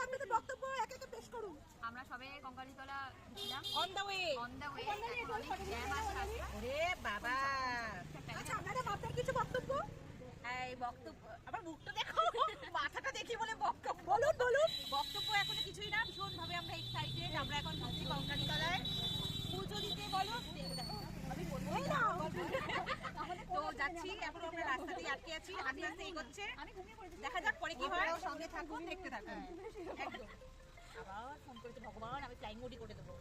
আপনাদের বক্তব্য একে একে পেশ করুন। আমরা সবে কঙ্কালীতলা ঢুকলাম, অন দা ওয়ে। ওরে বাবা। আচ্ছা আপনাদের আপনার কিছু বক্তব্য? এই বক্তব্য আমার মুখটা দেখো, মাথাটা দেখি বলে বক্তব্য। বলুন বলুন। বক্তব্য এখন কিছুই না, ভীষণ ভাবে আমরা এক্সাইটেড। আমরা এখন ঢুকছি কঙ্কালীতলায় পুজো দিতে। বলো আমি বলবো না তো যাচ্ছি, এখন আমরা রাস্তাতেই আটকে আছি, আস্তে আস্তে এগোচ্ছে। দেখা যাক পরে কি হয়, সঙ্গে থাকুন, দেখতে থাকুন। একদম আবার ফোন করেছে ভগবান, আমি ফ্লাইং মোডই করে দেবো।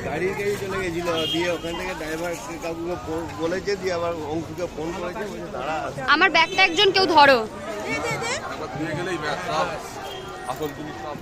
গাড়ি চলে গেছিল, দিয়ে ওখান থেকে ড্রাইভার কাকুকে বলেছে, দিয়ে আবার অংশুকে ফোন করেছে, দাঁড়া আমার ব্যাগটা একজন কেউ ধরো। আসল জিনিস সব